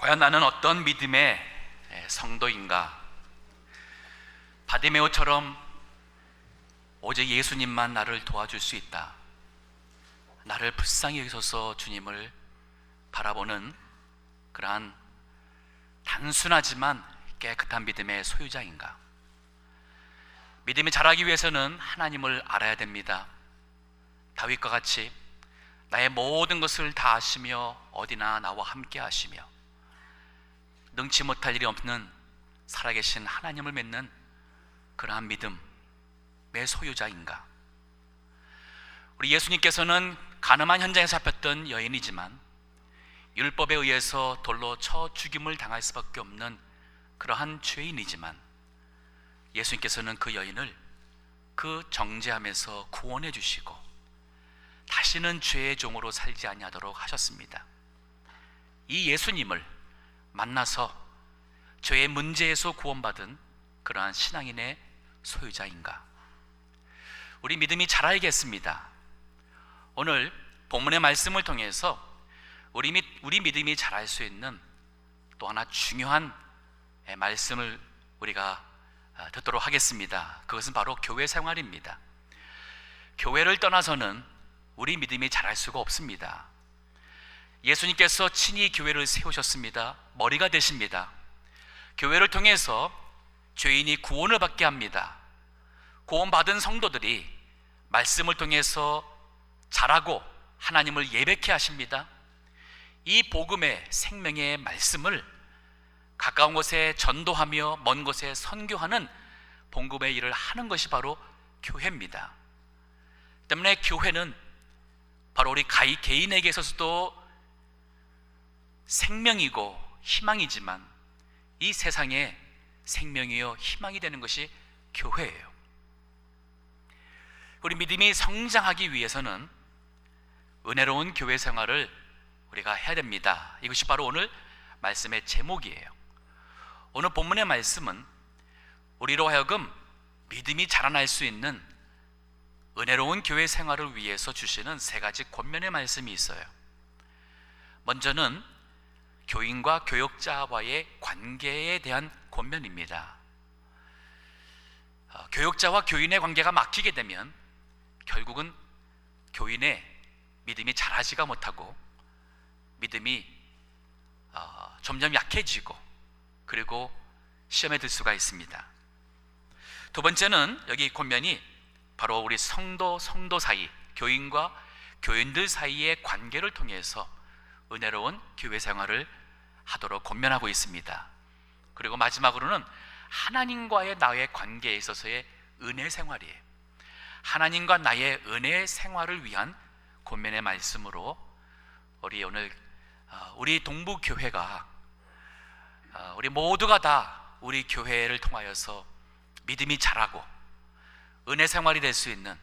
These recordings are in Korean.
과연 나는 어떤 믿음의 성도인가? 바디메오처럼 오직 예수님만 나를 도와줄 수 있다, 나를 불쌍히 여기셔서 주님을 바라보는 그러한 단순하지만 깨끗한 믿음의 소유자인가? 믿음이 자라기 위해서는 하나님을 알아야 됩니다. 다윗과 같이 나의 모든 것을 다 아시며 어디나 나와 함께 하시며 능치 못할 일이 없는 살아계신 하나님을 믿는 그러한 믿음의 소유자인가? 우리 예수님께서는 가늠한 현장에 잡혔던 여인이지만 율법에 의해서 돌로 쳐 죽임을 당할 수밖에 없는 그러한 죄인이지만 예수님께서는 그 여인을 그 정죄함에서 구원해 주시고 다시는 죄의 종으로 살지 아니하도록 하셨습니다. 이 예수님을 만나서 죄의 문제에서 구원받은 그러한 신앙인의 소유자인가? 우리 믿음이 자라야겠습니다. 오늘 본문의 말씀을 통해서 우리 믿음이 자랄 수 있는 또 하나 중요한 말씀을 우리가 듣도록 하겠습니다. 그것은 바로 교회 생활입니다. 교회를 떠나서는 우리 믿음이 자랄 수가 없습니다. 예수님께서 친히 교회를 세우셨습니다. 머리가 되십니다. 교회를 통해서 죄인이 구원을 받게 합니다. 구원받은 성도들이 말씀을 통해서 자라고 하나님을 예배케 하십니다. 이 복음의 생명의 말씀을 가까운 곳에 전도하며 먼 곳에 선교하는 복음의 일을 하는 것이 바로 교회입니다. 때문에 교회는 바로 우리 개인에게 있어서도 생명이고 희망이지만 이 세상에 생명이요 희망이 되는 것이 교회예요. 우리 믿음이 성장하기 위해서는 은혜로운 교회 생활을 우리가 해야 됩니다. 이것이 바로 오늘 말씀의 제목이에요. 오늘 본문의 말씀은 우리로 하여금 믿음이 자라날 수 있는 은혜로운 교회 생활을 위해서 주시는 세 가지 권면의 말씀이 있어요. 먼저는 교인과 교역자와의 관계에 대한 권면입니다. 교역자와 교인의 관계가 막히게 되면 결국은 교인의 믿음이 자라지가 못하고 믿음이 점점 약해지고 그리고 시험에 들 수가 있습니다. 두 번째는 여기 권면이 바로 우리 성도 사이, 교인과 교인들 사이의 관계를 통해서 은혜로운 교회 생활을 하도록 권면하고 있습니다. 그리고 마지막으로는 하나님과의 나의 관계에 있어서의 은혜 생활이에요. 하나님과 나의 은혜 생활을 위한 권면의 말씀으로 우리 오늘 우리 동부교회가 우리 모두가 다 우리 교회를 통하여서 믿음이 자라고 은혜 생활이 될 수 있는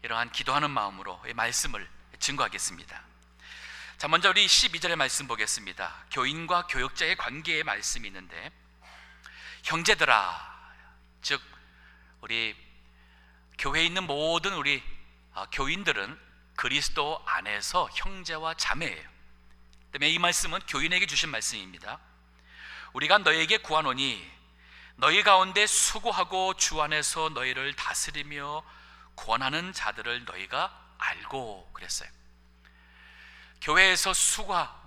이러한 기도하는 마음으로 이 말씀을 증거하겠습니다. 자, 먼저 우리 12절의 말씀 보겠습니다. 교인과 교역자의 관계의 말씀이 있는데, 형제들아, 즉 우리 교회에 있는 모든 우리 교인들은 그리스도 안에서 형제와 자매예요. 때문에 이 말씀은 교인에게 주신 말씀입니다. 우리가 너희에게 구하노니 너희 가운데 수고하고 주 안에서 너희를 다스리며 권하는 자들을 너희가 알고, 그랬어요. 교회에서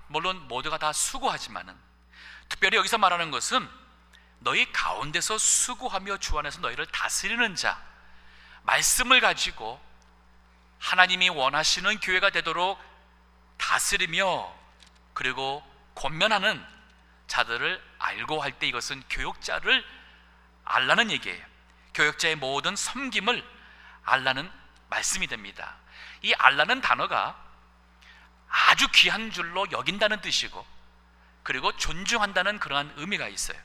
물론 모두가 다 수고하지만은 특별히 여기서 말하는 것은 너희 가운데서 수고하며 주 안에서 너희를 다스리는 자, 말씀을 가지고 하나님이 원하시는 교회가 되도록 다스리며 그리고 권면하는 자들을 알고 할 때 이것은 교역자를 알라는 얘기예요. 교역자의 모든 섬김을 알라는 말씀이 됩니다. 이 알라는 단어가 아주 귀한 줄로 여긴다는 뜻이고 그리고 존중한다는 그러한 의미가 있어요.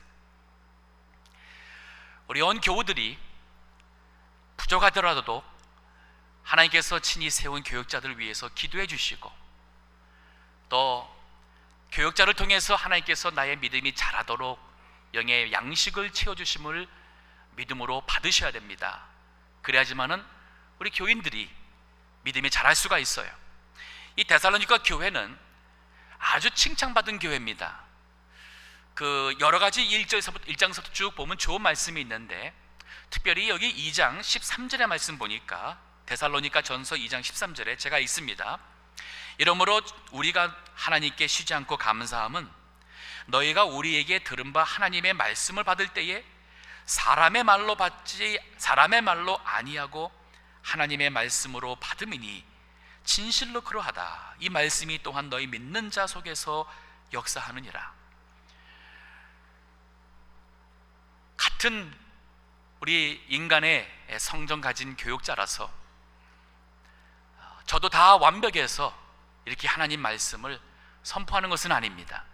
우리 온 교우들이 부족하더라도 하나님께서 친히 세운 교역자들을 위해서 기도해 주시고 또 교역자를 통해서 하나님께서 나의 믿음이 자라도록 영의 양식을 채워주심을 믿음으로 받으셔야 됩니다. 그래야지만은 우리 교인들이 믿음이 자랄 수가 있어요. 이 데살로니가 교회는 아주 칭찬받은 교회입니다. 그 여러 가지 1장서부터 쭉 보면 좋은 말씀이 있는데, 특별히 여기 2장 13절의 말씀 보니까 데살로니가 전서 2장 13절에 제가 읽습니다. 이러므로 우리가 하나님께 쉬지 않고 감사함은 너희가 우리에게 들은 바 하나님의 말씀을 받을 때에 사람의 말로 아니하고 하나님의 말씀으로 받음이니 진실로 그러하다. 이 말씀이 또한 너희 믿는 자 속에서 역사하느니라. 같은 우리 인간의 성정 가진 교육자라서 저도 다 완벽해서 이렇게 하나님 말씀을 선포하는 것은 아닙니다.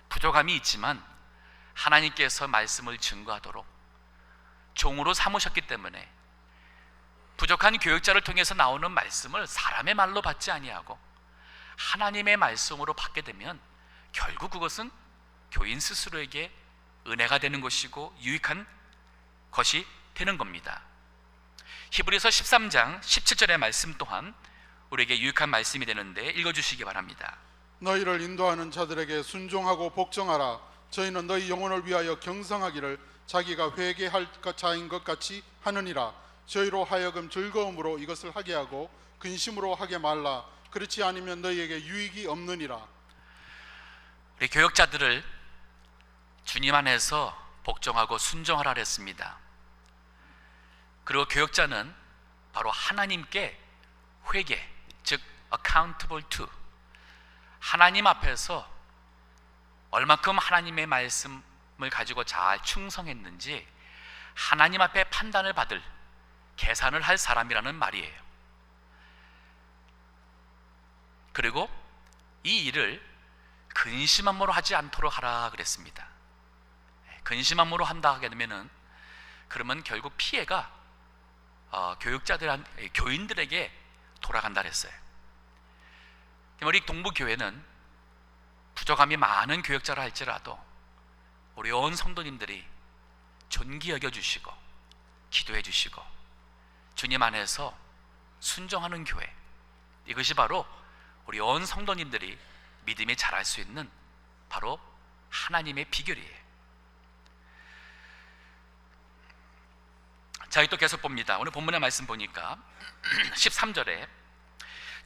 부족함이 있지만 하나님께서 말씀을 증거하도록 종으로 삼으셨기 때문에 부족한 교육자를 통해서 나오는 말씀을 사람의 말로 받지 아니하고 하나님의 말씀으로 받게 되면 결국 그것은 교인 스스로에게 은혜가 되는 것이고 유익한 것이 되는 겁니다. 히브리서 13장 17절의 말씀 또한 우리에게 유익한 말씀이 되는데 읽어주시기 바랍니다. 너희를 인도하는 자들에게 순종하고 복종하라. 저희는 너희 영혼을 위하여 경성하기를 자기가 회개할 자인 것 같이 하느니라. 저희로 하여금 즐거움으로 이것을 하게 하고 근심으로 하게 말라. 그렇지 않으면 너희에게 유익이 없느니라. 우리 교역자들을 주님 안에서 복종하고 순종하라 했습니다. 그리고 교역자는 바로 하나님께 회개, 즉 accountable to, 하나님 앞에서 얼만큼 하나님의 말씀을 가지고 잘 충성했는지 하나님 앞에 판단을 받을, 계산을 할 사람이라는 말이에요. 그리고 이 일을 근심함으로 하지 않도록 하라 그랬습니다. 근심함으로 한다 하게 되면은 그러면 결국 피해가 교인들에게 돌아간다 그랬어요. 우리 동부교회는 부족함이 많은 교역자라 할지라도 우리 온 성도님들이 존귀 여겨주시고 기도해 주시고 주님 안에서 순종하는 교회, 이것이 바로 우리 온 성도님들이 믿음이 자랄 수 있는 바로 하나님의 비결이에요. 자, 또 계속 봅니다. 오늘 본문의 말씀 보니까 13절에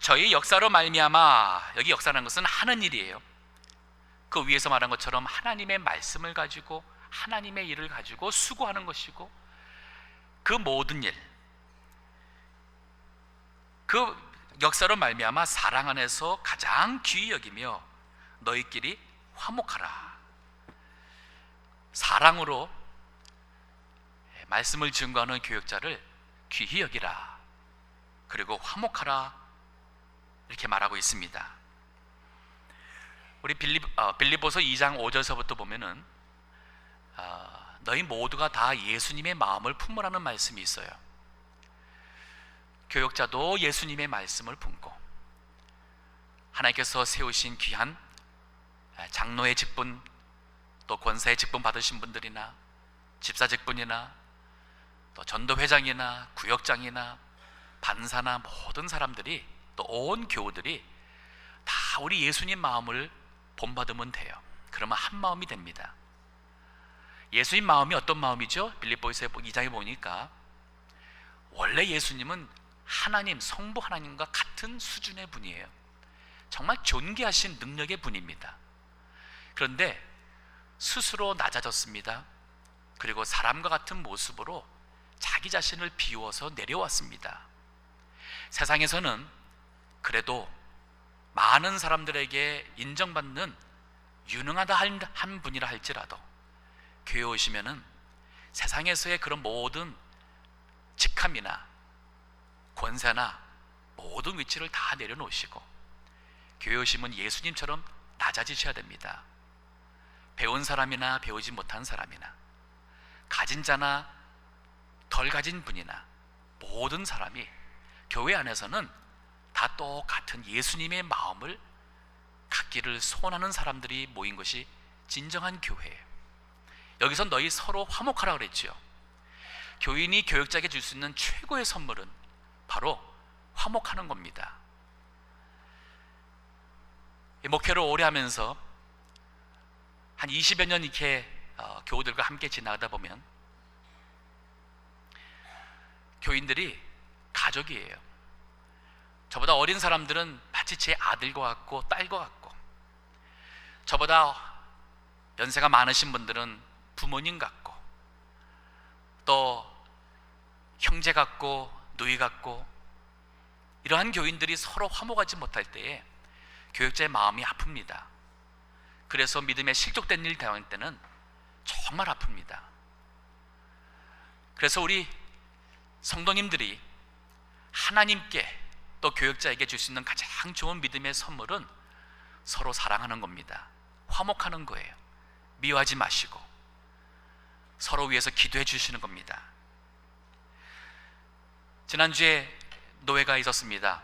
저희 역사로 말미암아, 여기 역사라는 것은 하는 일이에요. 그 위에서 말한 것처럼 하나님의 말씀을 가지고 하나님의 일을 가지고 수고하는 것이고, 그 모든 일, 그 역사로 말미암아 사랑 안에서 가장 귀히 여기며 너희끼리 화목하라. 사랑으로 말씀을 증거하는 교역자를 귀히 여기라, 그리고 화목하라, 이렇게 말하고 있습니다. 우리 빌립보서 2장 5절서부터 보면은 너희 모두가 다 예수님의 마음을 품으라는 말씀이 있어요. 교역자도 예수님의 말씀을 품고 하나님께서 세우신 귀한 장로의 직분, 또 권사의 직분 받으신 분들이나 집사 직분이나 또 전도회장이나 구역장이나 반사나 모든 사람들이, 또 온 교우들이 다 우리 예수님 마음을 본받으면 돼요. 그러면 한 마음이 됩니다. 예수님 마음이 어떤 마음이죠? 빌립보서 2장에 보니까 원래 예수님은 하나님, 성부 하나님과 같은 수준의 분이에요. 정말 존귀하신 능력의 분입니다. 그런데 스스로 낮아졌습니다. 그리고 사람과 같은 모습으로 자기 자신을 비우어서 내려왔습니다. 세상에서는 그래도 많은 사람들에게 인정받는 유능하다 한 분이라 할지라도 교회 오시면은 세상에서의 그런 모든 직함이나 권세나 모든 위치를 다 내려놓으시고 교회 오시면 예수님처럼 낮아지셔야 됩니다. 배운 사람이나 배우지 못한 사람이나 가진 자나 덜 가진 분이나 모든 사람이 교회 안에서는 다 똑같은 예수님의 마음을 갖기를 소원하는 사람들이 모인 것이 진정한 교회예요. 여기서 너희 서로 화목하라 그랬죠. 교인이 교역자에게 줄 수 있는 최고의 선물은 바로 화목하는 겁니다. 목회를 오래 하면서 한 20여 년 이렇게 교우들과 함께 지나가다 보면 교인들이 가족이에요. 저보다 어린 사람들은 마치 제 아들과 같고 딸과 같고, 저보다 연세가 많으신 분들은 부모님 같고, 또 형제 같고 누이 같고, 이러한 교인들이 서로 화목하지 못할 때에 교역자의 마음이 아픕니다. 그래서 믿음에 실족된 일 당할 때는 정말 아픕니다. 그래서 우리 성도님들이 하나님께 또 교역자에게 줄 수 있는 가장 좋은 믿음의 선물은 서로 사랑하는 겁니다. 화목하는 거예요. 미워하지 마시고 서로 위해서 기도해 주시는 겁니다. 지난주에 노회가 있었습니다.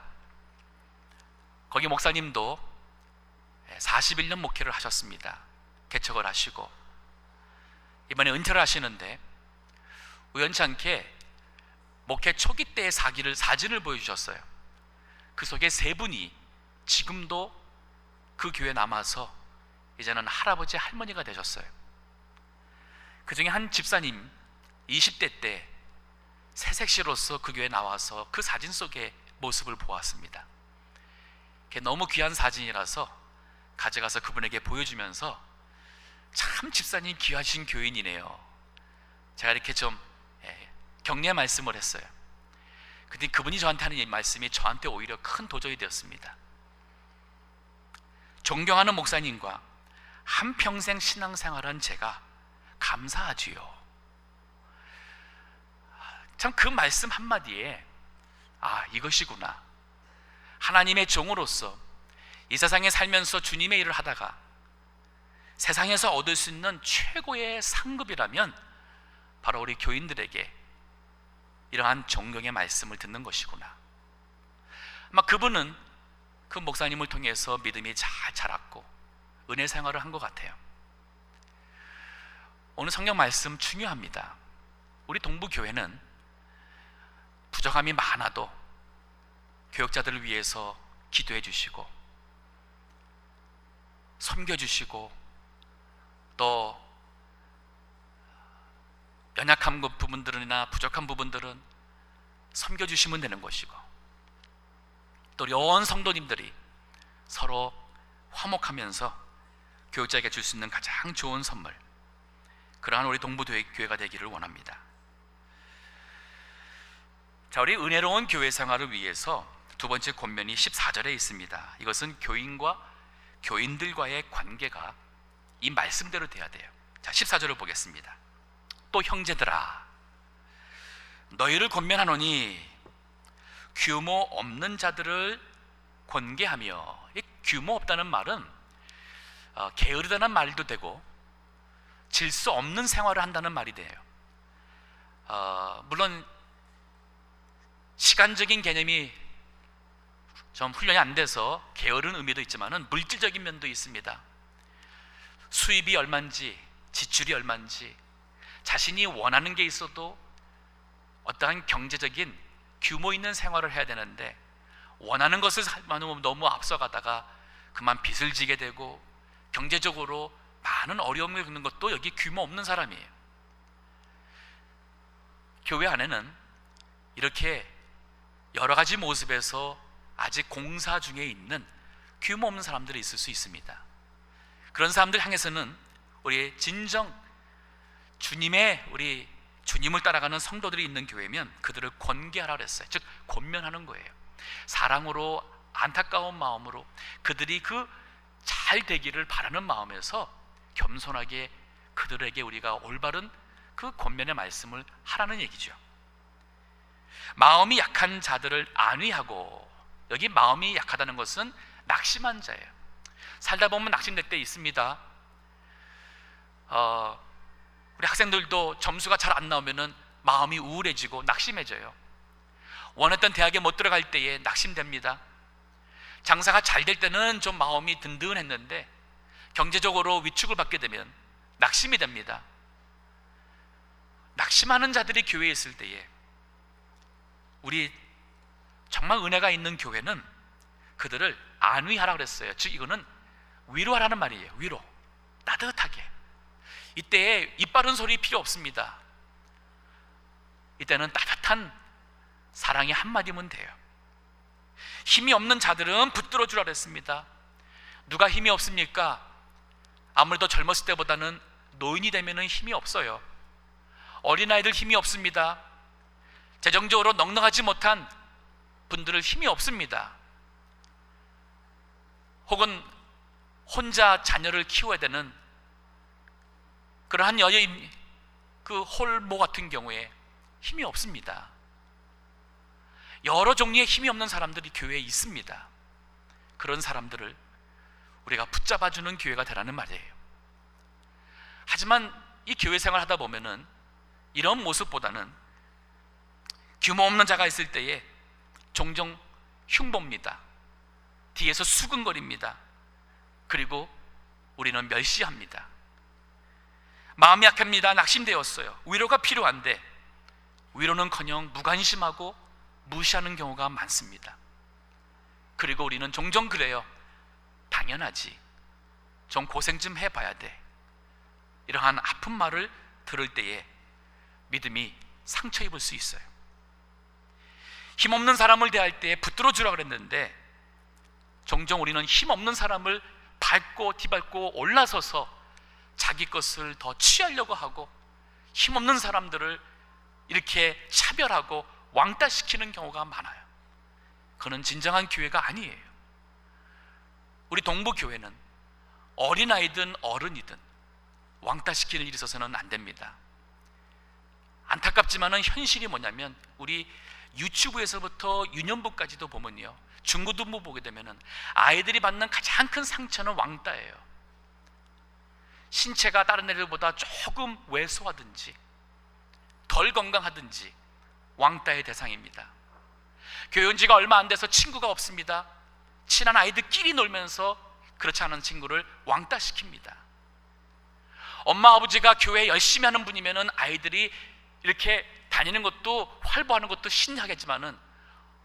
거기 목사님도 41년 목회를 하셨습니다. 개척을 하시고 이번에 은퇴를 하시는데 우연치 않게 목회 초기 때의 사진을 보여주셨어요. 그 속에 세 분이 지금도 그 교회에 남아서 이제는 할아버지 할머니가 되셨어요. 그 중에 한 집사님 20대 때 새색시로서 그 교회에 나와서 그 사진 속의 모습을 보았습니다. 그게 너무 귀한 사진이라서 가져가서 그분에게 보여주면서 참 집사님 귀하신 교인이네요. 제가 이렇게 좀 격려의 말씀을 했어요. 근데 그분이 저한테 하는 이 말씀이 저한테 오히려 큰 도전이 되었습니다. 존경하는 목사님과 한평생 신앙생활한 제가 감사하지요. 참 그 말씀 한마디에 이것이구나. 하나님의 종으로서 이 세상에 살면서 주님의 일을 하다가 세상에서 얻을 수 있는 최고의 상급이라면 바로 우리 교인들에게 이러한 존경의 말씀을 듣는 것이구나. 아마 그분은 그 목사님을 통해서 믿음이 잘 자랐고 은혜 생활을 한 것 같아요. 오늘 성경 말씀 중요합니다. 우리 동부교회는 부족함이 많아도 교역자들을 위해서 기도해 주시고 섬겨주시고 또 연약한 부분들이나 부족한 부분들은 섬겨주시면 되는 것이고, 또 여원 성도님들이 서로 화목하면서 교역자에게 줄 수 있는 가장 좋은 선물, 그러한 우리 동부교회가 되기를 원합니다. 자, 우리 은혜로운 교회 생활을 위해서 두 번째 권면이 14절에 있습니다. 이것은 교인과 교인들과의 관계가 이 말씀대로 돼야 돼요. 자, 14절을 보겠습니다. 또 형제들아, 너희를 권면하노니 규모 없는 자들을 권계하며, 이 규모 없다는 말은 게으르다는 말도 되고 질서 없는 생활을 한다는 말이 돼요. 물론 시간적인 개념이 좀 훈련이 안 돼서 게으른 의미도 있지만은 물질적인 면도 있습니다. 수입이 얼마인지, 지출이 얼마인지, 자신이 원하는 게 있어도 어떠한 경제적인 규모 있는 생활을 해야 되는데 원하는 것을 너무 앞서가다가 그만 빚을 지게 되고 경제적으로 많은 어려움을 겪는 것도 여기 규모 없는 사람이에요. 교회 안에는 이렇게 여러 가지 모습에서 아직 공사 중에 있는 규모 없는 사람들이 있을 수 있습니다. 그런 사람들 향해서는 우리 진정 우리 주님을 따라가는 성도들이 있는 교회면 그들을 권계하라 그랬어요. 즉 권면하는 거예요. 사랑으로, 안타까운 마음으로 그들이 그 잘 되기를 바라는 마음에서 겸손하게 그들에게 우리가 올바른 그 권면의 말씀을 하라는 얘기죠. 마음이 약한 자들을 안위하고, 여기 마음이 약하다는 것은 낙심한 자예요. 살다 보면 낙심될 때 있습니다. 우리 학생들도 점수가 잘 안 나오면은 마음이 우울해지고 낙심해져요. 원했던 대학에 못 들어갈 때에 낙심됩니다. 장사가 잘 될 때는 좀 마음이 든든했는데 경제적으로 위축을 받게 되면 낙심이 됩니다. 낙심하는 자들이 교회에 있을 때에 우리 정말 은혜가 있는 교회는 그들을 안위하라 그랬어요. 즉 이거는 위로하라는 말이에요. 위로. 따뜻하게. 이때에 입 바른 소리 필요 없습니다. 이때는 따뜻한 사랑의 한마디면 돼요. 힘이 없는 자들은 붙들어 주라 그랬습니다. 누가 힘이 없습니까? 아무래도 젊었을 때보다는 노인이 되면 힘이 없어요. 어린아이들 힘이 없습니다. 재정적으로 넉넉하지 못한 분들은 힘이 없습니다. 혹은 혼자 자녀를 키워야 되는 그러한 여인, 그 홀모 같은 경우에 힘이 없습니다. 여러 종류의 힘이 없는 사람들이 교회에 있습니다. 그런 사람들을 우리가 붙잡아주는 교회가 되라는 말이에요. 하지만 이 교회 생활 하다 보면은 이런 모습보다는 규모 없는 자가 있을 때에 종종 흉봅니다. 뒤에서 수근거립니다. 그리고 우리는 멸시합니다. 마음이 약합니다. 낙심되었어요. 위로가 필요한데 위로는커녕 무관심하고 무시하는 경우가 많습니다. 그리고 우리는 종종 그래요. 당연하지, 좀 고생 좀 해봐야 돼. 이러한 아픈 말을 들을 때에 믿음이 상처 입을 수 있어요. 힘없는 사람을 대할 때에 붙들어 주라 그랬는데 종종 우리는 힘없는 사람을 밟고 뒤밟고 올라서서 자기 것을 더 취하려고 하고 힘없는 사람들을 이렇게 차별하고 왕따시키는 경우가 많아요. 그는 진정한 교회가 아니에요. 우리 동부교회는 어린아이든 어른이든 왕따시키는 일이 있어서는 안 됩니다. 안타깝지만은 현실이 뭐냐면 우리 유치부에서부터 유년부까지도 보면요, 중고등부 보게 되면은 아이들이 받는 가장 큰 상처는 왕따예요. 신체가 다른 애들보다 조금 왜소하든지 덜 건강하든지 왕따의 대상입니다. 교회 온 지가 얼마 안 돼서 친구가 없습니다. 친한 아이들끼리 놀면서 그렇지 않은 친구를 왕따시킵니다. 엄마 아버지가 교회 열심히 하는 분이면은 아이들이 이렇게 다니는 것도 활보하는 것도 신나겠지만은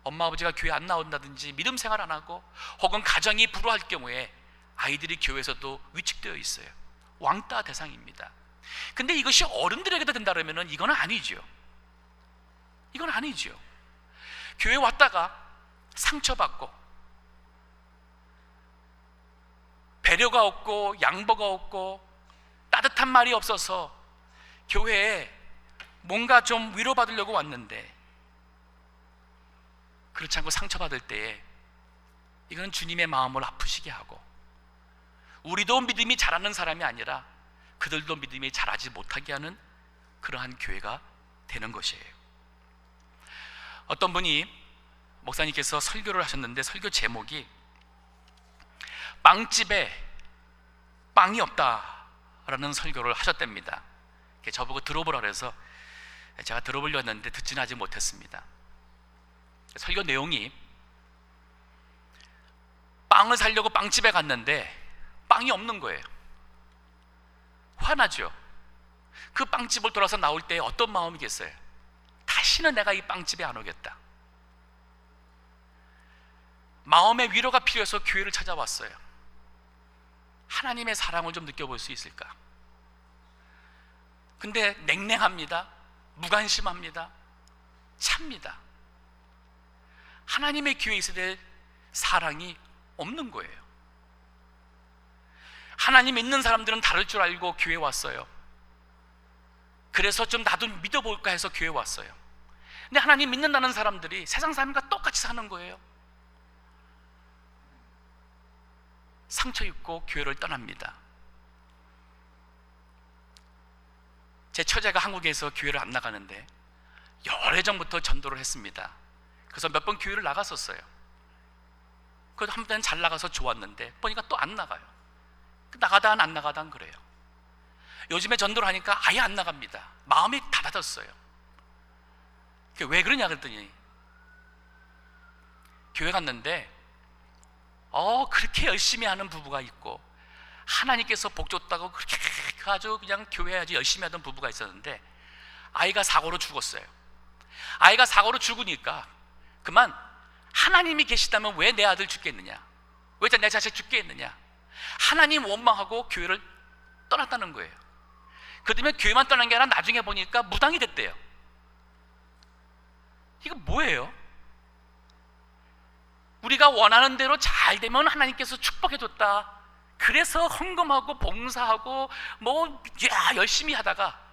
엄마 아버지가 교회 안 나온다든지 믿음 생활 안 하고 혹은 가정이 불우할 경우에 아이들이 교회에서도 위축되어 있어요. 왕따 대상입니다. 근데 이것이 어른들에게도 된다 그러면은 이건 아니죠. 이건 아니죠. 교회 왔다가 상처받고 배려가 없고 양보가 없고 따뜻한 말이 없어서 교회에 뭔가 좀 위로받으려고 왔는데 그렇지 않고 상처받을 때에 이건 주님의 마음을 아프시게 하고 우리도 믿음이 자라는 사람이 아니라 그들도 믿음이 자라지 못하게 하는 그러한 교회가 되는 것이에요. 어떤 분이 목사님께서 설교를 하셨는데 설교 제목이 빵집에 빵이 없다라는 설교를 하셨답니다. 저보고 들어보라 그래서 제가 들어보려고 했는데 듣지는 아직 못했습니다. 설교 내용이 빵을 사려고 빵집에 갔는데 빵이 없는 거예요. 화나죠. 그 빵집을 돌아서 나올 때 어떤 마음이겠어요? 다시는 내가 이 빵집에 안 오겠다. 마음의 위로가 필요해서 교회를 찾아왔어요. 하나님의 사랑을 좀 느껴볼 수 있을까? 근데 냉랭합니다. 무관심합니다. 찹니다. 하나님의 교회에 있어야 될 사랑이 없는 거예요. 하나님 믿는 사람들은 다를 줄 알고 교회에 왔어요. 그래서 좀 나도 믿어볼까 해서 교회에 왔어요. 근데 하나님 믿는다는 사람들이 세상 사람과 똑같이 사는 거예요. 상처 입고 교회를 떠납니다. 제 처제가 한국에서 교회를 안 나가는데 오래전부터 전도를 했습니다. 그래서 몇 번 교회를 나갔었어요. 그래도 한 번은 잘 나가서 좋았는데 보니까 또 안 나가요. 나가다 안 나가다 그래요. 요즘에 전도를 하니까 아예 안 나갑니다. 마음이 닫아졌어요. 왜 그러냐 그랬더니 교회 갔는데 그렇게 열심히 하는 부부가 있고 하나님께서 복 줬다고 그렇게 아주 그냥 교회 아주 열심히 하던 부부가 있었는데 아이가 사고로 죽었어요. 아이가 사고로 죽으니까 그만 하나님이 계시다면 왜 내 아들 죽겠느냐, 왜 내 자식 죽겠느냐, 하나님 원망하고 교회를 떠났다는 거예요. 그다음에 교회만 떠난 게 아니라 나중에 보니까 무당이 됐대요. 이거 뭐예요? 우리가 원하는 대로 잘 되면 하나님께서 축복해줬다, 그래서 헌금하고 봉사하고 열심히 하다가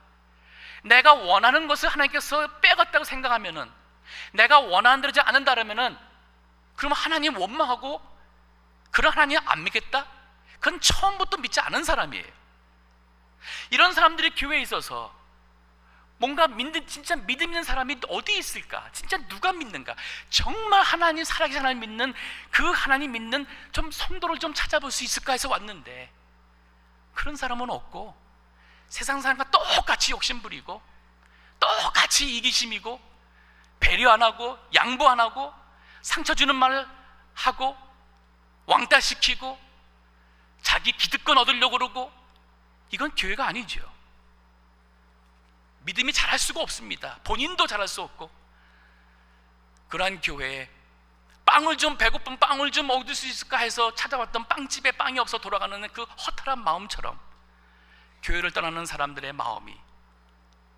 내가 원하는 것을 하나님께서 빼갔다고 생각하면은, 내가 원하는 대로 되지 않는다면은, 그럼 하나님 원망하고 그런 하나님 안 믿겠다? 그건 처음부터 믿지 않은 사람이에요. 이런 사람들이 교회에 있어서 뭔가 진짜 믿음 있는 사람이 어디 있을까? 진짜 누가 믿는가? 정말 하나님, 살아계신 하나님 믿는, 그 하나님 믿는 좀 성도를 좀 찾아볼 수 있을까 해서 왔는데, 그런 사람은 없고 세상 사람과 똑같이 욕심부리고 똑같이 이기심이고 배려 안 하고 양보 안 하고 상처 주는 말을 하고 왕따시키고 자기 기득권 얻으려고 그러고, 이건 교회가 아니죠. 믿음이 자랄 수가 없습니다. 본인도 자랄 수 없고. 그러한 교회에 빵을 좀, 배고픈 빵을 좀 얻을 수 있을까 해서 찾아왔던 빵집에 빵이 없어 돌아가는 그 허탈한 마음처럼 교회를 떠나는 사람들의 마음이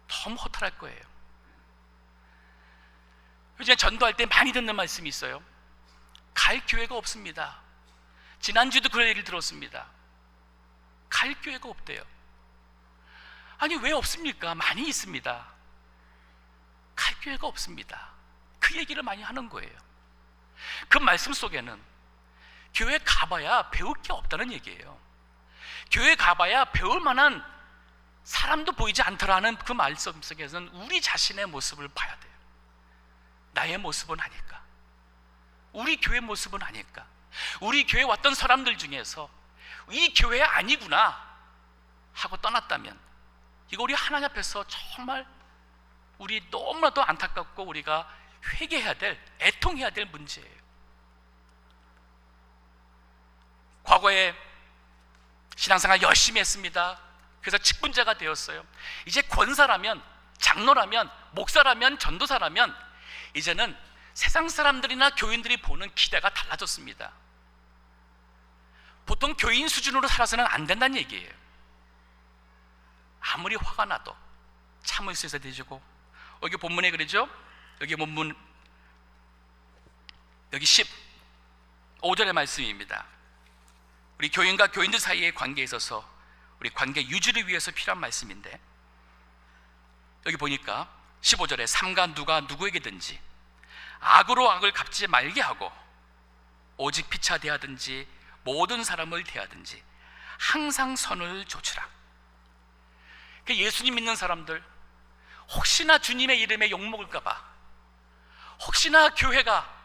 너무 허탈할 거예요. 요즘에 전도할 때 많이 듣는 말씀이 있어요. 갈 교회가 없습니다. 지난주도 그런 얘기를 들었습니다. 갈 교회가 없대요. 아니, 왜 없습니까? 많이 있습니다. 갈 교회가 없습니다. 그 얘기를 많이 하는 거예요. 그 말씀 속에는 교회 가봐야 배울 게 없다는 얘기예요. 교회 가봐야 배울 만한 사람도 보이지 않더라는 그 말씀 속에서는 우리 자신의 모습을 봐야 돼요. 나의 모습은 아닐까? 우리 교회 모습은 아닐까? 우리 교회 왔던 사람들 중에서 이 교회 아니구나 하고 떠났다면, 이거 우리 하나님 앞에서 정말 우리 너무나도 안타깝고 우리가 회개해야 될, 애통해야 될 문제예요. 과거에 신앙생활 열심히 했습니다. 그래서 직분자가 되었어요. 이제 권사라면, 장로라면, 목사라면, 전도사라면 이제는 세상 사람들이나 교인들이 보는 기대가 달라졌습니다. 보통 교인 수준으로 살아서는 안 된다는 얘기예요. 아무리 화가 나도 참을 수 있어야 되고, 여기 본문에 그러죠? 여기 본문 여기 15절의 말씀입니다. 우리 교인과 교인들 사이의 관계에 있어서 우리 관계 유지를 위해서 필요한 말씀인데, 여기 보니까 15절에 삼가 누가 누구에게든지 악으로 악을 갚지 말게 하고 오직 피차 대하든지 모든 사람을 대하든지 항상 선을 조치라. 예수님 믿는 사람들, 혹시나 주님의 이름에 욕먹을까봐, 혹시나 교회가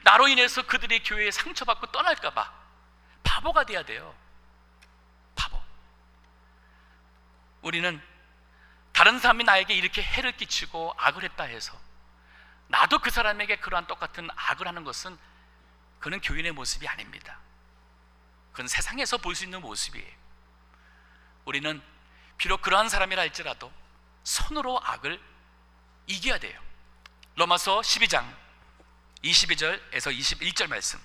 나로 인해서 그들의 교회에 상처받고 떠날까봐 바보가 돼야 돼요. 바보. 우리는 다른 사람이 나에게 이렇게 해를 끼치고 악을 했다 해서 나도 그 사람에게 그러한 똑같은 악을 하는 것은, 그는 교인의 모습이 아닙니다. 그건 세상에서 볼 수 있는 모습이에요. 우리는 비록 그러한 사람이라 할지라도 선으로 악을 이겨야 돼요. 로마서 12장 22절에서 21절 말씀.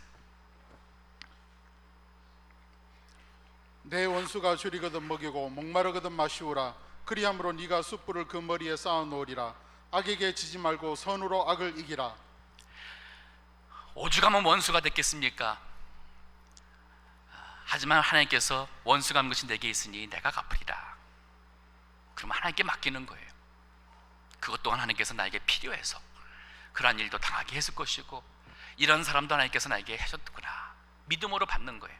내 원수가 줄이거든 먹이고 목마르거든 마시우라. 그리함으로 네가 숯불을 그 머리에 쌓아 놓으리라. 악에게 지지 말고 선으로 악을 이기라. 오죽하면 원수가 됐겠습니까? 하지만 하나님께서 원수가 한 것이 내게 있으니 내가 갚으리라. 그럼 하나님께 맡기는 거예요. 그것 또한 하나님께서 나에게 필요해서 그러한 일도 당하게 했을 것이고, 이런 사람도 하나님께서 나에게 하셨구나, 믿음으로 받는 거예요.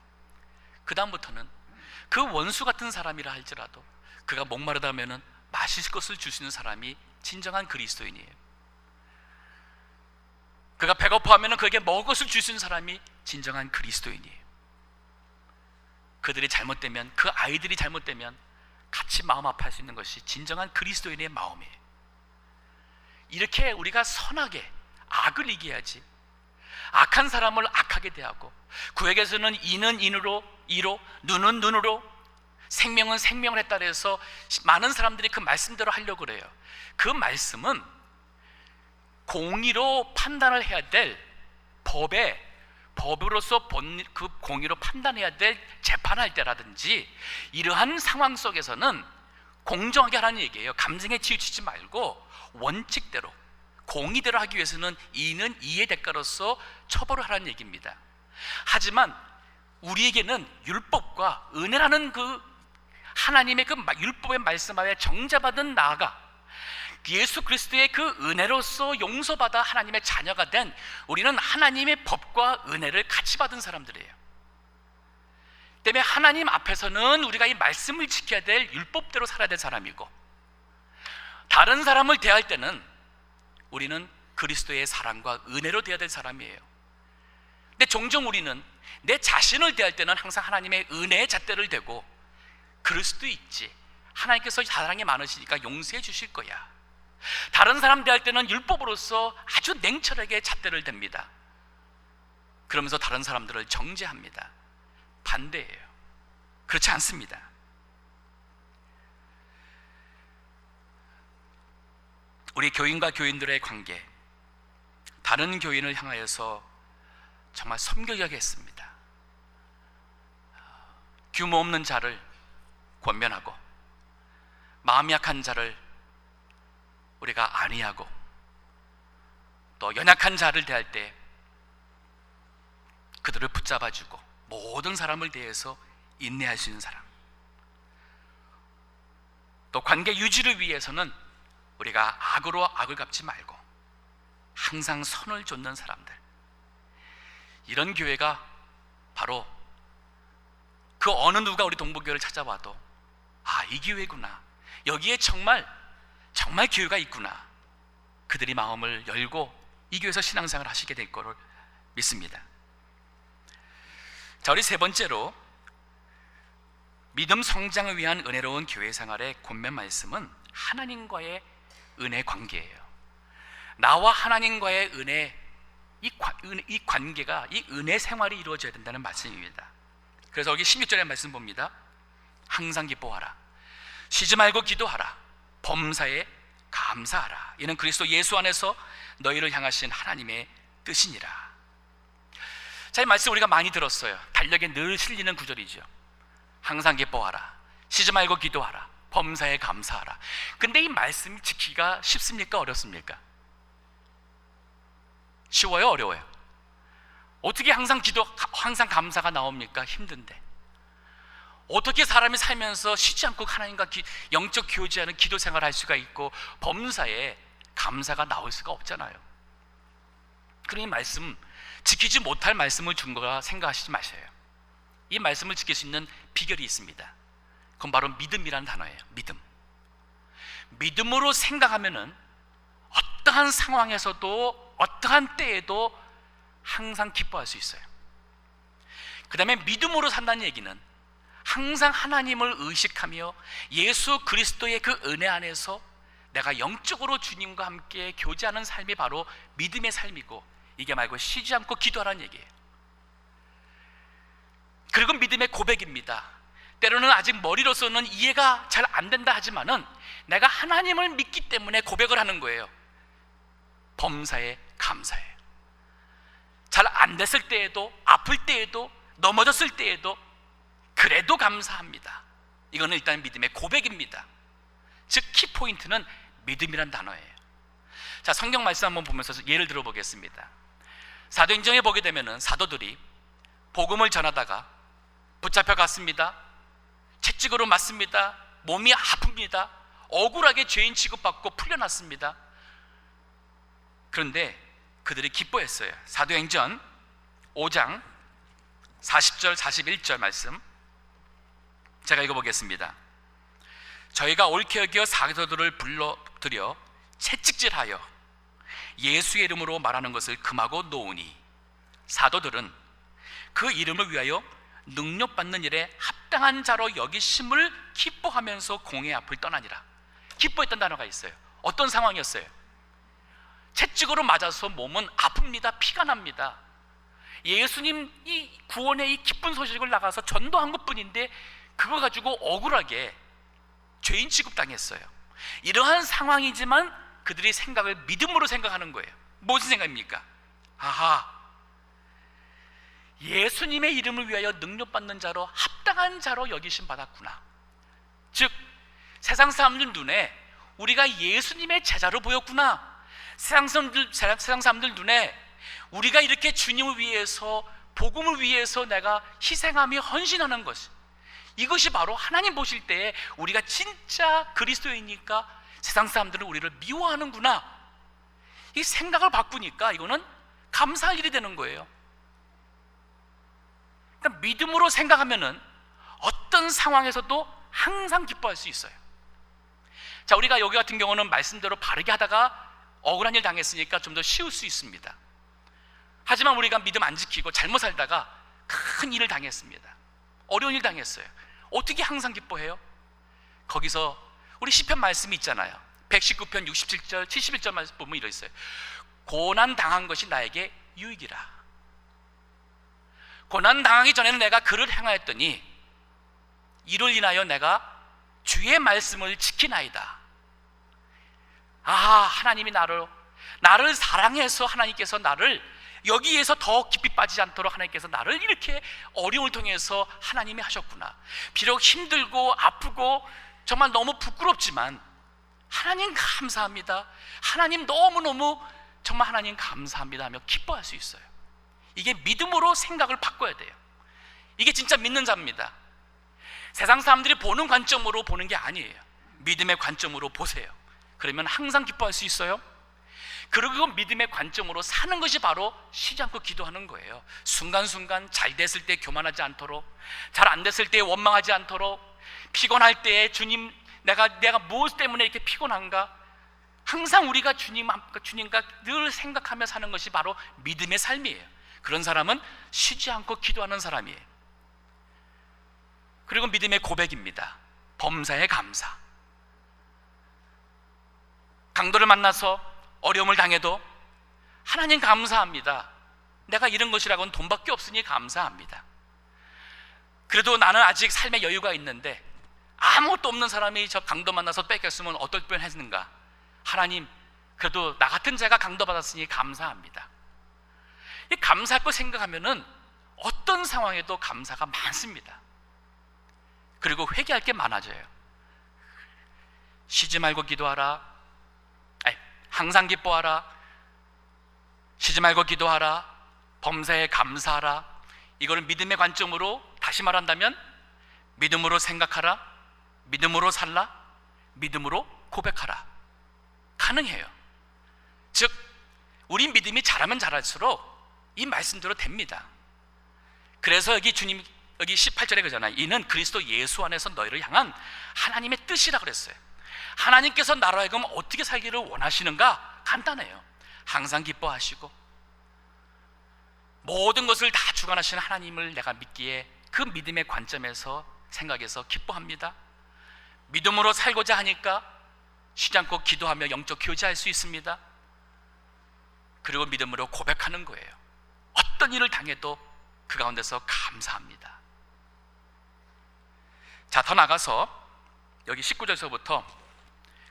그 다음부터는 그 원수 같은 사람이라 할지라도 그가 목마르다 하면은 마실 것을 줄 수 있는 사람이 진정한 그리스도인이에요. 그가 배고파하면은 그에게 먹을 것을 줄 수 있는 사람이 진정한 그리스도인이에요. 그들이 잘못되면, 그 아이들이 잘못되면 같이 마음 아파할 수 있는 것이 진정한 그리스도인의 마음이에요. 이렇게 우리가 선하게 악을 이겨야지, 악한 사람을 악하게 대하고, 구약에서는 이는 인으로, 이로, 눈은 눈으로, 생명은 생명을 했다 해서 많은 사람들이 그 말씀대로 하려고 그래요. 그 말씀은 공의로 판단을 해야 될 법의 법으로서 그 공의로 판단해야 될 재판할 때라든지 이러한 상황 속에서는 공정하게 하라는 얘기예요. 감정에 치우치지 말고 원칙대로 공의대로 하기 위해서는 이는 이의 대가로서 처벌을 하라는 얘기입니다. 하지만 우리에게는 율법과 은혜라는 그 하나님의 그 율법의 말씀 아래 정죄받은 나아가 예수 그리스도의 그 은혜로서 용서받아 하나님의 자녀가 된 우리는 하나님의 법과 은혜를 같이 받은 사람들이에요. 때문에 하나님 앞에서는 우리가 이 말씀을 지켜야 될 율법대로 살아야 될 사람이고, 다른 사람을 대할 때는 우리는 그리스도의 사랑과 은혜로 대해야 될 사람이에요. 근데 종종 우리는 내 자신을 대할 때는 항상 하나님의 은혜의 잣대를 대고, 그럴 수도 있지, 하나님께서 사랑이 많으시니까 용서해 주실 거야. 다른 사람 대할 때는 율법으로서 아주 냉철하게 잣대를 댑니다. 그러면서 다른 사람들을 정죄합니다. 반대예요. 그렇지 않습니다. 우리 교인과 교인들의 관계, 다른 교인을 향하여서 정말 섬격하게 했습니다. 규모 없는 자를 권면하고, 마음이 약한 자를 우리가 안위하고, 또 연약한 자를 대할 때 그들을 붙잡아주고, 모든 사람을 대해서 인내할 수 있는 사람, 또 관계 유지를 위해서는 우리가 악으로 악을 갚지 말고 항상 선을 좇는 사람들, 이런 교회가 바로 그 어느 누가 우리 동부교회를 찾아와도 아, 이 교회구나, 여기에 정말 교회가 있구나, 그들이 마음을 열고 이 교회에서 신앙생활을 하시게 될 거를 믿습니다. 자, 우리 세 번째로 믿음 성장을 위한 은혜로운 교회 생활의 권면 말씀은 하나님과의 은혜 관계예요. 나와 하나님과의 은혜, 이 관계가, 이 은혜 생활이 이루어져야 된다는 말씀입니다. 그래서 여기 16절의 말씀 봅니다. 항상 기뻐하라, 쉬지 말고 기도하라, 범사에 감사하라, 이는 그리스도 예수 안에서 너희를 향하신 하나님의 뜻이니라. 자, 이 말씀 우리가 많이 들었어요. 달력에 늘 실리는 구절이죠. 항상 기뻐하라, 쉬지 말고 기도하라, 범사에 감사하라. 근데 이 말씀이 지키기가 쉽습니까? 어렵습니까? 쉬워요? 어려워요? 어떻게 항상 감사가 나옵니까? 힘든데. 어떻게 사람이 살면서 쉬지 않고 하나님과 영적 교제하는 기도 생활을 할 수가 있고 범사에 감사가 나올 수가 없잖아요. 그러니 말씀, 지키지 못할 말씀을 준 거라 생각하시지 마세요. 이 말씀을 지킬 수 있는 비결이 있습니다. 그건 바로 믿음이라는 단어예요. 믿음으로 생각하면은 어떠한 상황에서도 어떠한 때에도 항상 기뻐할 수 있어요. 그 다음에 믿음으로 산다는 얘기는 항상 하나님을 의식하며 예수 그리스도의 그 은혜 안에서 내가 영적으로 주님과 함께 교제하는 삶이 바로 믿음의 삶이고, 이게 말고 쉬지 않고 기도하라는 얘기예요. 그리고 믿음의 고백입니다. 때로는 아직 머리로서는 이해가 잘 안 된다 하지만은 내가 하나님을 믿기 때문에 고백을 하는 거예요. 범사에 감사해요. 잘 안 됐을 때에도, 아플 때에도, 넘어졌을 때에도 그래도 감사합니다. 이거는 일단 믿음의 고백입니다. 즉 키포인트는 믿음이란 단어예요. 자, 성경 말씀 한번 보면서 예를 들어 보겠습니다. 사도행전에 보게 되면은 사도들이 복음을 전하다가 붙잡혀 갔습니다. 채찍으로 맞습니다. 몸이 아픕니다. 억울하게 죄인 취급받고 풀려났습니다. 그런데 그들이 기뻐했어요. 사도행전 5장 40절 41절 말씀 제가 읽어보겠습니다. 저희가 옳게 여겨 사도들을 불러들여 채찍질하여 예수의 이름으로 말하는 것을 금하고 놓으니 사도들은 그 이름을 위하여 능력받는 일에 합당한 자로 여기심을 기뻐하면서 공의 앞을 떠나니라. 기뻐했던 단어가 있어요. 어떤 상황이었어요? 채찍으로 맞아서 몸은 아픕니다. 피가 납니다. 예수님 이 구원의 이 기쁜 소식을 나가서 전도한 것뿐인데 그거 가지고 억울하게 죄인 취급당했어요. 이러한 상황이지만 그들이 생각을 믿음으로 생각하는 거예요. 무슨 생각입니까? 아하, 예수님의 이름을 위하여 능력받는 자로 합당한 자로 여기심 받았구나. 즉 세상 사람들 눈에 우리가 예수님의 제자로 보였구나. 세상 사람들 눈에 우리가 이렇게 주님을 위해서, 복음을 위해서 내가 희생하며 헌신하는 것, 이것이 바로 하나님 보실 때에 우리가 진짜 그리스도이니까 세상 사람들은 우리를 미워하는구나. 이 생각을 바꾸니까 이거는 감사할 일이 되는 거예요. 그러니까 믿음으로 생각하면은 어떤 상황에서도 항상 기뻐할 수 있어요. 자, 우리가 여기 같은 경우는 말씀대로 바르게 하다가 억울한 일 당했으니까 좀 더 쉬울 수 있습니다. 하지만 우리가 믿음 안 지키고 잘못 살다가 큰 일을 당했습니다. 어려운 일 당했어요. 어떻게 항상 기뻐해요? 거기서 우리 시편 말씀이 있잖아요. 119편 67절 71절 말씀 보면 이러 있어요. 고난 당한 것이 나에게 유익이라. 고난 당하기 전에는 내가 그를 행하였더니 이를 인하여 내가 주의 말씀을 지키나이다. 아, 하나님이 나를 사랑해서 하나님께서 나를 여기에서 더 깊이 빠지지 않도록 하나님께서 나를 이렇게 어려움을 통해서 하나님이 하셨구나. 비록 힘들고 아프고 정말 너무 부끄럽지만 하나님 감사합니다, 하나님 너무너무 정말 하나님 감사합니다 하며 기뻐할 수 있어요. 이게 믿음으로 생각을 바꿔야 돼요. 이게 진짜 믿는 자입니다. 세상 사람들이 보는 관점으로 보는 게 아니에요. 믿음의 관점으로 보세요. 그러면 항상 기뻐할 수 있어요. 그리고 믿음의 관점으로 사는 것이 바로 쉬지 않고 기도하는 거예요. 순간순간 잘 됐을 때 교만하지 않도록, 잘 안 됐을 때 원망하지 않도록, 피곤할 때 주님 내가 무엇 때문에 이렇게 피곤한가, 항상 우리가 주님과 늘 생각하며 사는 것이 바로 믿음의 삶이에요. 그런 사람은 쉬지 않고 기도하는 사람이에요. 그리고 믿음의 고백입니다. 범사에 감사. 강도를 만나서 어려움을 당해도 하나님 감사합니다, 내가 잃은 것이라고는 돈밖에 없으니 감사합니다. 그래도 나는 아직 삶의 여유가 있는데 아무것도 없는 사람이 저 강도 만나서 뺏겼으면 어떨 뻔했는가. 하나님, 그래도 나 같은 자가 강도 받았으니 감사합니다. 이 감사할 거 생각하면은 어떤 상황에도 감사가 많습니다. 그리고 회개할 게 많아져요. 쉬지 말고 기도하라, 항상 기뻐하라, 쉬지 말고 기도하라, 범사에 감사하라. 이거는 믿음의 관점으로, 다시 말한다면 믿음으로 생각하라, 믿음으로 살라, 믿음으로 고백하라. 가능해요. 즉 우리 믿음이 자라면 자랄수록 이 말씀대로 됩니다. 그래서 여기 주님 여기 18절에 그러잖아요. 이는 그리스도 예수 안에서 너희를 향한 하나님의 뜻이라 그랬어요. 하나님께서 나로 하여금 어떻게 살기를 원하시는가? 간단해요. 항상 기뻐하시고 모든 것을 다 주관하시는 하나님을 내가 믿기에 그 믿음의 관점에서 생각해서 기뻐합니다. 믿음으로 살고자 하니까 쉬지 않고 기도하며 영적 교제할 수 있습니다. 그리고 믿음으로 고백하는 거예요. 어떤 일을 당해도 그 가운데서 감사합니다. 자, 더 나가서 여기 19절에서부터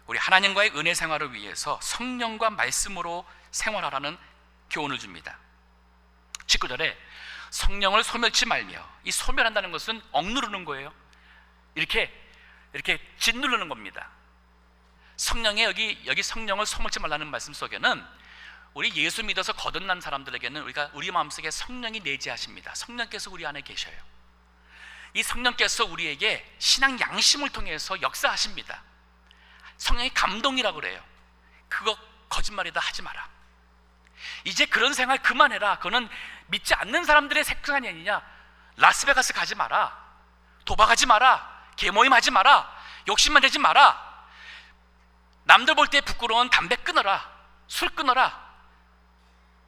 우리 하나님과의 은혜 생활을 위해서 성령과 말씀으로 생활하라는 교훈을 줍니다. 19절에 성령을 소멸치 말며, 이 소멸한다는 것은 억누르는 거예요. 이렇게 짓누르는 겁니다. 성령의 여기 성령을 소멸치 말라는 말씀 속에는 우리 예수 믿어서 거듭난 사람들에게는 우리 마음속에 성령이 내재하십니다. 성령께서 우리 안에 계셔요. 이 성령께서 우리에게 신앙 양심을 통해서 역사하십니다. 성령의 감동이라고 그래요. 그거 거짓말이다 하지 마라. 이제 그런 생활 그만해라. 그거는 믿지 않는 사람들의 생각이 아니냐. 라스베가스 가지 마라, 도박하지 마라, 계모임 하지 마라, 욕심만 내지 마라, 남들 볼 때 부끄러운 담배 끊어라, 술 끊어라,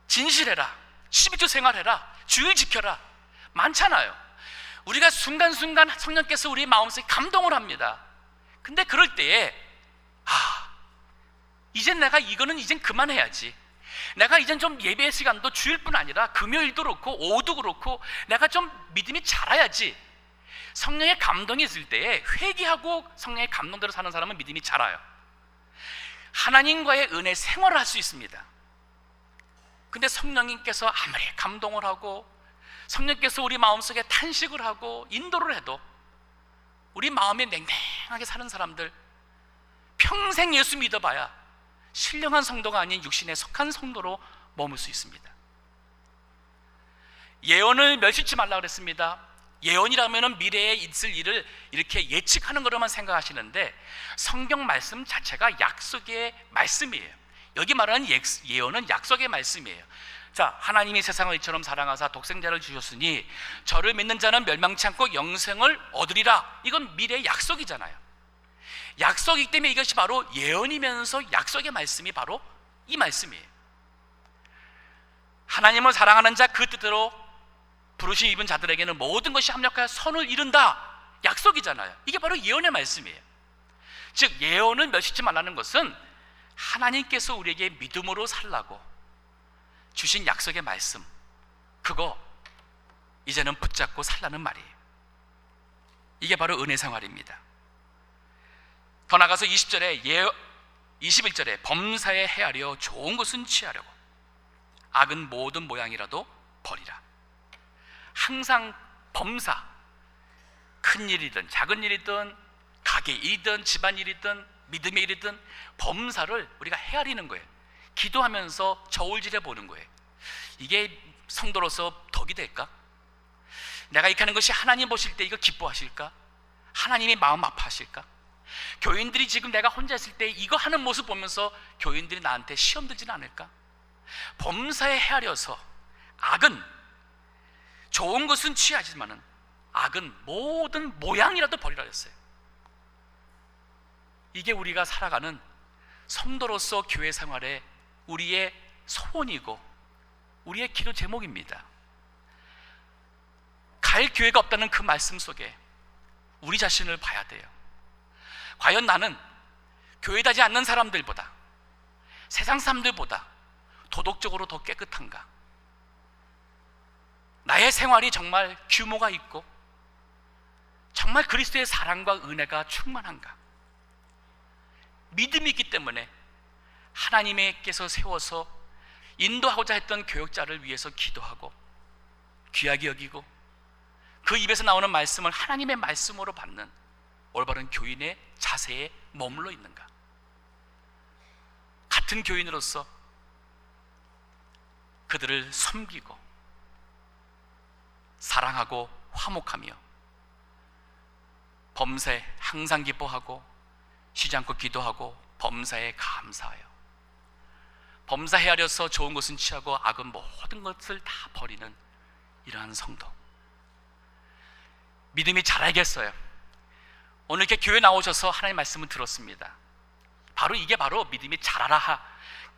진실해라, 12주 생활해라, 주일 지켜라. 많잖아요. 우리가 순간순간 성령께서 우리 마음속에 감동을 합니다. 근데 그럴 때에 이젠 내가 이젠 그만해야지. 내가 이젠 좀 예배 시간도 주일뿐 아니라 금요일도 그렇고 오후도 그렇고 내가 좀 믿음이 자라야지. 성령의 감동이 있을 때에 회개하고 성령의 감동대로 사는 사람은 믿음이 자라요. 하나님과의 은혜 생활을 할 수 있습니다. 근데 성령님께서 아무리 감동을 하고 성령께서 우리 마음속에 탄식을 하고 인도를 해도 우리 마음에 냉랭하게 사는 사람들, 평생 예수 믿어봐야 신령한 성도가 아닌 육신에 속한 성도로 머물 수 있습니다. 예언을 멸시치 말라 그랬습니다. 예언이라면 미래에 있을 일을 이렇게 예측하는 거로만 생각하시는데 성경 말씀 자체가 약속의 말씀이에요. 여기 말하는 예언은 약속의 말씀이에요. 자, 하나님이 세상을 이처럼 사랑하사 독생자를 주셨으니 저를 믿는 자는 멸망치 않고 영생을 얻으리라. 이건 미래의 약속이잖아요. 약속이기 때문에 이것이 바로 예언이면서 약속의 말씀이 바로 이 말씀이에요. 하나님을 사랑하는 자 그 뜻대로 부르심 입은 자들에게는 모든 것이 합력하여 선을 이룬다. 약속이잖아요. 이게 바로 예언의 말씀이에요. 즉 예언을 멸시치 말라는 것은 하나님께서 우리에게 믿음으로 살라고 주신 약속의 말씀, 그거 이제는 붙잡고 살라는 말이에요. 이게 바로 은혜 생활입니다. 더 나가서 21절에 범사에 헤아려 좋은 것은 취하려고 악은 모든 모양이라도 버리라. 항상 범사, 큰 일이든 작은 일이든 가게 일이든 집안 일이든 믿음의 일이든 범사를 우리가 헤아리는 거예요. 기도하면서 저울질해 보는 거예요. 이게 성도로서 덕이 될까? 내가 이렇게 하는 것이 하나님 보실 때 이거 기뻐하실까? 하나님이 마음 아파하실까? 교인들이 지금 내가 혼자 있을 때 이거 하는 모습 보면서 교인들이 나한테 시험 들지는 않을까? 범사에 헤아려서 악은, 좋은 것은 취하지만은 악은 모든 모양이라도 버리라 했어요. 이게 우리가 살아가는 성도로서 교회 생활에 우리의 소원이고 우리의 기도 제목입니다. 갈 교회가 없다는 그 말씀 속에 우리 자신을 봐야 돼요. 과연 나는 교회 다지 않는 사람들보다, 세상 사람들보다 도덕적으로 더 깨끗한가? 나의 생활이 정말 규모가 있고 정말 그리스도의 사랑과 은혜가 충만한가? 믿음이 있기 때문에 하나님께서 세워서 인도하고자 했던 교역자를 위해서 기도하고 귀하게 여기고 그 입에서 나오는 말씀을 하나님의 말씀으로 받는 올바른 교인의 자세에 머물러 있는가? 같은 교인으로서 그들을 섬기고 사랑하고 화목하며 범사에 항상 기뻐하고 쉬지 않고 기도하고 범사에 감사하여 범사 헤아려서 좋은 것은 취하고 악은 모든 것을 다 버리는 이러한 성도, 믿음이 자라겠어요. 오늘 이렇게 교회 나오셔서 하나님의 말씀을 들었습니다. 바로 이게 바로 믿음이 자라라,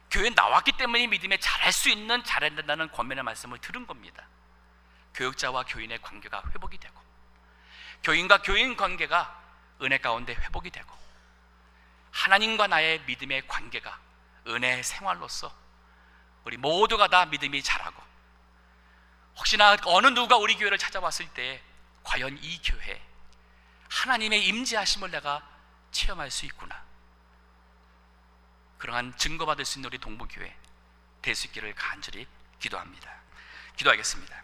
교회 나왔기 때문에 믿음에 자랄 수 있는, 자라야 된다는 권면의 말씀을 들은 겁니다. 교역자와 교인의 관계가 회복이 되고 교인과 교인 관계가 은혜 가운데 회복이 되고 하나님과 나의 믿음의 관계가 은혜의 생활로서 우리 모두가 다 믿음이 자라고, 혹시나 어느 누가 우리 교회를 찾아왔을 때 과연 이 교회 하나님의 임재하심을 내가 체험할 수 있구나, 그러한 증거받을 수 있는 우리 동부교회 될 수 있기를 간절히 기도합니다. 기도하겠습니다.